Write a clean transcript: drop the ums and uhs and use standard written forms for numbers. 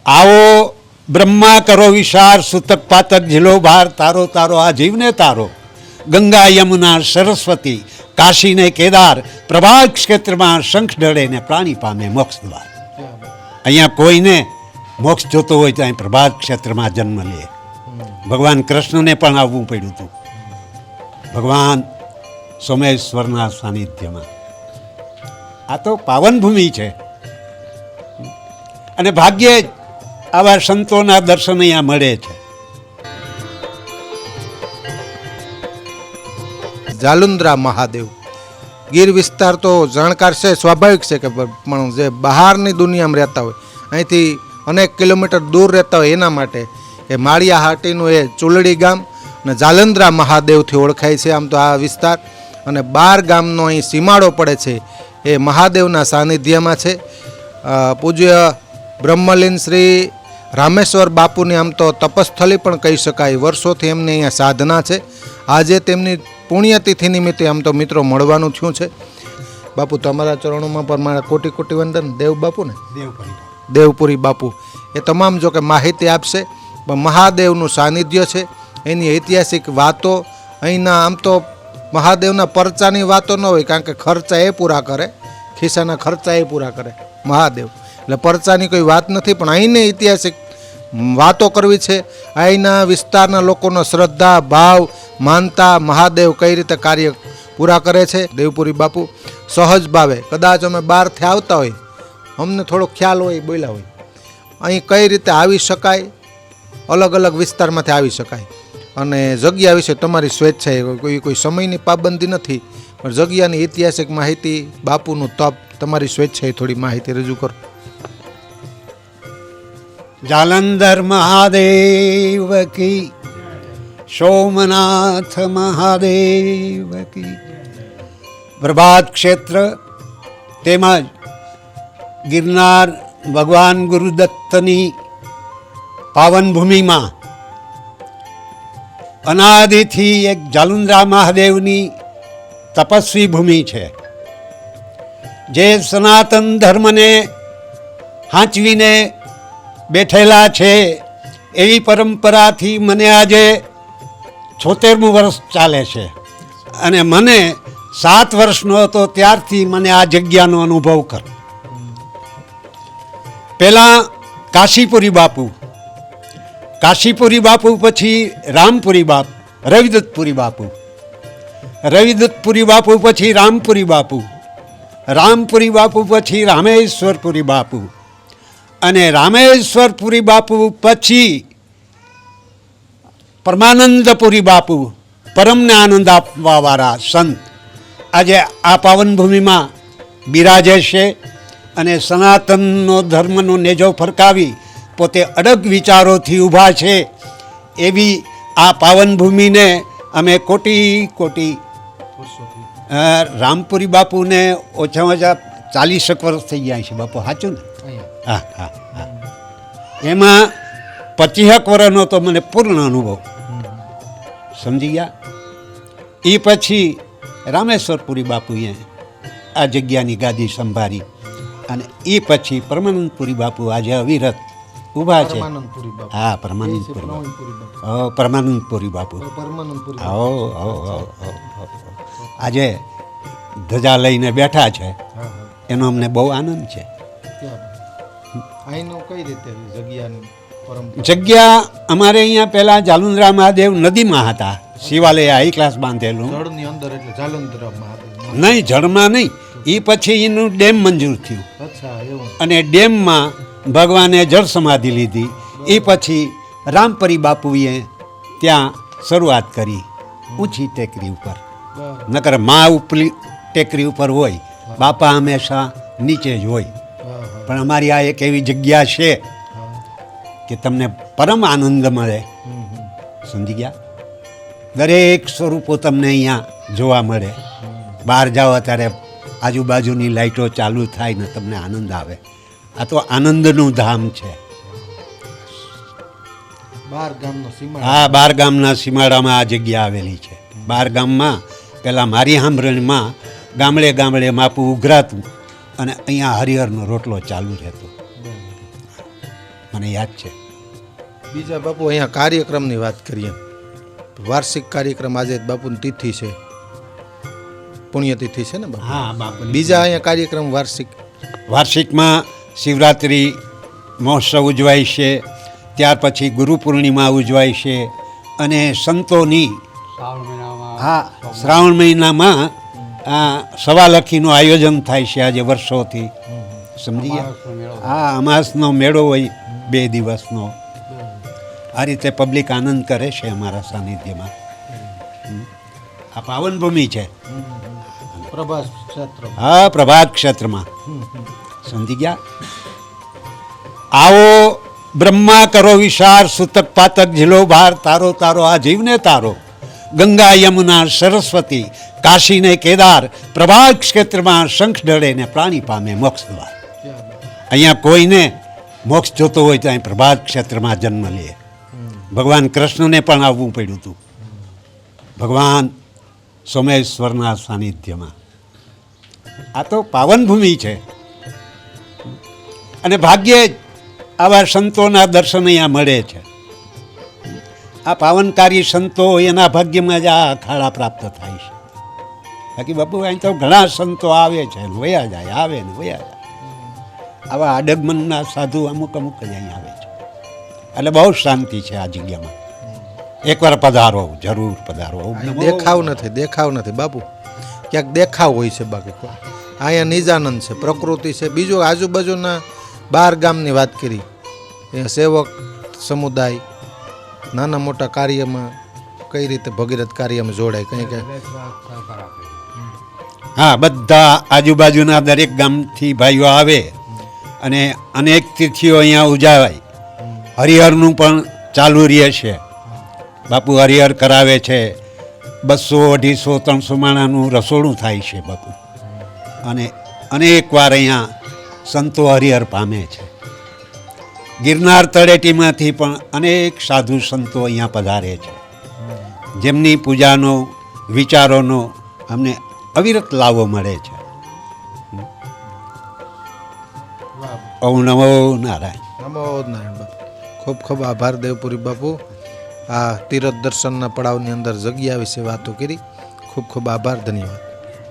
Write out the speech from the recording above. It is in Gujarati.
આવો બ્રહ્મા કરો વિશાર, સૂતક પાતક ઝીલો ભાર, તારો તારો આ જીવને તારો, ગંગા યમુના સરસ્વતી, કાશી ને કેદાર, પ્રભાત ક્ષેત્રમાં શંખ ઢળે ને પ્રાણી પામે મોક્ષ દ્વાર. અહીંયા કોઈને મોક્ષ જોતો હોય તો અહીં પ્રભાત ક્ષેત્રમાં જન્મ લે. ભગવાન કૃષ્ણને પણ આવવું પડ્યું હતું ભગવાન સોમેશ્વરના સાનિધ્યમાં. આ તો પાવન ભૂમિ છે અને ભાગ્યે જ આવા સંતોના દર્શન અહીંયા મળે છે. જાલુંદ્રા મહાદેવ ગીર વિસ્તાર તો જાણકાર છે, સ્વાભાવિક છે કે પણ જે બહારની દુનિયામાં રહેતા હોય, અહીંથી અનેક કિલોમીટર દૂર રહેતા હોય, એના માટે એ માળિયા હાટીનું એ ચુલડી ગામ અને જાલંદ્રા મહાદેવથી ઓળખાય છે આમ તો આ વિસ્તાર. અને 12 ગામનો અહીં સીમાડો પડે છે એ મહાદેવના સાનિધ્યમાં છે. પૂજ્ય બ્રહ્મલીન શ્રી રામેશ્વર બાપુની આમ તો તપસ્થલી પણ કહી શકાય. વર્ષોથી એમની અહીંયા સાધના છે. આજે તેમની પુણ્યતિથિ નિમિત્તે આમ તો મિત્રો મળવાનું થયું છે. બાપુ તમારા ચરણોમાં પણ મારા કોટી કોટી વંદન. દેવ બાપુને દેવપુરી બાપુ એ તમામ જો કે માહિતી આપશે. પણ મહાદેવનું સાનિધ્ય છે, એની ઐતિહાસિક વાતો અહીંના આમ તો મહાદેવના પરચાની વાતો ન હોય, કારણ કે ખર્ચા એ પૂરા કરે, ખિસ્સાના ખર્ચા એ પૂરા કરે મહાદેવ, એટલે પરચાની કોઈ વાત નથી. પણ અહીંને ઐતિહાસિક વાતો કરવી છે. અહીંના વિસ્તારના લોકોનો શ્રદ્ધા ભાવ માનતા મહાદેવ કઈ રીતે કાર્ય પૂરા કરે છે. દેવપુરી બાપુ સહજ ભાવે, કદાચ અમે બહારથી આવતા હોય, અમને થોડો ખ્યાલ હોય, બોલ્યા હોય, અહીં કઈ રીતે આવી શકાય, અલગ અલગ વિસ્તારમાંથી આવી શકાય. અને જગ્યા વિશે તમારી સ્વેચ્છા, કોઈ સમયની પાબંદી નથી, પણ જગ્યાની ઐતિહાસિક માહિતી, બાપુનું તપ, તમારી સ્વેચ્છાએ થોડી માહિતી રજૂ કરો. જાલંધર મહાદેવ કી, સોમનાથ મહાદેવ કી. પ્રભાત ક્ષેત્ર તેમજ ગિરનાર ભગવાન ગુરુદત્તની પાવન ભૂમિમાં અનાદિથી એક જાલુંદ્રા મહાદેવની તપસ્વી ભૂમિ છે, જે સનાતન ધર્મને હાંચવીને બેઠેલા છે. એવી પરંપરાથી મને આજે 76મું વર્ષ ચાલે છે અને મને 7 વર્ષનો હતો ત્યારથી મને આ જગ્યાનો અનુભવ કર. પહેલાં કાશીપુરી બાપુ, કાશીપુરી બાપુ પછી રામપુરી બાપુ, રવિદત્તપુરી બાપુ, રવિદત્તપુરી બાપુ પછી રામપુરી બાપુ, રામપુરી બાપુ પછી રામેશ્વરપુરી બાપુ, અને રામેશ્વરપુરી બાપુ પછી પરમાનંદપુરી બાપુ, પરમને આનંદ આપવાવાળા સંત આજે આ પાવન ભૂમિમાં બિરાજે છે અને સનાતનનો ધર્મનો નેજો ફરકાવી પોતે અડગ વિચારોથી ઊભા છે. એવી આ પાવન ભૂમિને અમે કોટી કોટી, રામપુરી બાપુને ઓછામાં ઓછા 40 વર્ષ થઈ ગયા છે બાપુ, સાચું ને? હા હા હા. એમાં 25 વર્ષનો તો મને પૂર્ણ અનુભવ, સમજી ગયા. એ પછી રામેશ્વરપુરી બાપુએ આ જગ્યાની ગાદી સંભાળી અને એ પછી પરમાનંદપુરી બાપુ આજે અવિરત ઊભા છે. હા, પરમાનંદપુરી બાપુ, પરમાનંદપુરી બાપુ આજે ધજા લઈને બેઠા છે, એનો અમને બહુ આનંદ છે. જગ્યા અમારે અહીંયા પહેલાં જાલુંદ્રા મહાદેવ નદીમાં હતા, શિવાલય હાઈ ક્લાસ બાંધેલું નહીં, જળમાં નહીં. એ પછી એનું ડેમ મંજૂર થયું અને ડેમમાં ભગવાને જળ સમાધિ લીધી. એ પછી રામપરી બાપુએ ત્યાં શરૂઆત કરી ઊંચી ટેકરી ઉપર. નકર મા ઉપલી ટેકરી ઉપર હોય, બાપા હંમેશા નીચે જ હોય. પણ અમારી આ એક એવી જગ્યા છે કે તમને પરમ આનંદ મળે, સમજી ગયા. દરેક સ્વરૂપો તમને અહીંયા જોવા મળે. બહાર જાઓ ત્યારે આજુબાજુની લાઈટો ચાલુ થાય ને તમને આનંદ આવે. આ તો આનંદનું ધામ છે. 12 ગામના સીમાડામાં આ જગ્યા આવેલી છે. 12 ગામમાં પહેલાં મારી સાંભળણીમાં ગામડે ગામડે માપું ઉઘરાતું અને અહીંયા હરિહરનો રોટલો ચાલુ રહેતો. મને યાદ છે. બીજા બાપુ અહીંયા કાર્યક્રમની વાત કરીએ. વાર્ષિક કાર્યક્રમ આજે બાપુની તિથિ છે, પુણ્યતિથિ છે ને બાપુ? હા બાપુ. બીજા અહીંયા કાર્યક્રમ વાર્ષિકમાં શિવરાત્રિ મહોત્સવ ઉજવાય છે, ત્યાર પછી ગુરુ પૂર્ણિમા ઉજવાય છે, અને સંતોની શ્રાવણ મહિનામાં સવાલખીનું આયોજન થાય છે આજે વર્ષોથી, સમજી ગયા? હા, અમાસનો મેળો હોય 2 દિવસનો. આ રીતે પબ્લિક આનંદ કરે છે અમારા સાનિધ્યમાં. આ પાવનભૂમિ છે. હા, પ્રભાત ક્ષેત્રમાં, સમજી ગયા? આવો બ્રહ્મા કરો વિશાળ, સૂતક પાતક ઝીલો ભાર, તારો તારો આ જીવને તારો, ગંગા યમુના સરસ્વતી, કાશી ને કેદાર, પ્રભાત ક્ષેત્રમાં શંખ ઢળે ને પ્રાણી પામે મોક્ષ દ્વાર. અહીંયા કોઈને મોક્ષ જોતો હોય તો અહીં પ્રભાત ક્ષેત્રમાં જન્મ લે. ભગવાન કૃષ્ણને પણ આવવું પડ્યું હતું ભગવાન સોમેશ્વરના સાનિધ્યમાં. આ તો પાવનભૂમિ છે, અને ભાગ્યે જ આવા સંતોના દર્શન અહીંયા મળે છે. આ પાવનકારી સંતો એના ભાગ્યમાં જ આ અખાડા પ્રાપ્ત થાય છે. બાકી બાપુ અહીં તો ઘણા સંતો આવે છે ને વયા જાય, આવે ને વયા જાય. આવા આડગમનના સાધુ અમુક અમુક જ અહીં આવે છે. એટલે બહુ શાંતિ છે આ જગ્યામાં. એકવાર પધારો, જરૂર પધારો. દેખાવ નથી બાપુ, ક્યાંક દેખાવ હોય છે, બાકી અહીંયા નિજાનંદ છે, પ્રકૃતિ છે. બીજું આજુબાજુના 12 ગામની વાત કરી, એ સેવક સમુદાય નાના મોટા કાર્યમાં કઈ રીતે ભગીરથ કાર્યમાં જોડાય કંઈ કંઈ? હા, બધા આજુબાજુના દરેક ગામથી ભાઈઓ આવે અને અનેક તિથિઓ અહીંયા ઉજવાય. હરિહરનું પણ ચાલુ રહે છે. બાપુ હરિહર કરાવે છે. 200, 250, 300 માણાનું રસોડું થાય છે બાપુ. અને અનેક વાર અહીંયા સંતો હરિહર પામે છે. ગિરનાર તળેટીમાંથી પણ અનેક સાધુ સંતો અહીંયા પધારે છે, જેમની પૂજાનો, વિચારોનો અમને અવિરત લાવો મળે છે. ઓમ નમો નારાયણ. નમો નારાયણ બાપુ. ખૂબ ખૂબ આભાર દેવપુરી બાપુ. આ તીરથ દર્શનના પડાવની અંદર જગ્યા વિશે વાતો કરી. ખૂબ ખૂબ આભાર, ધન્યવાદ.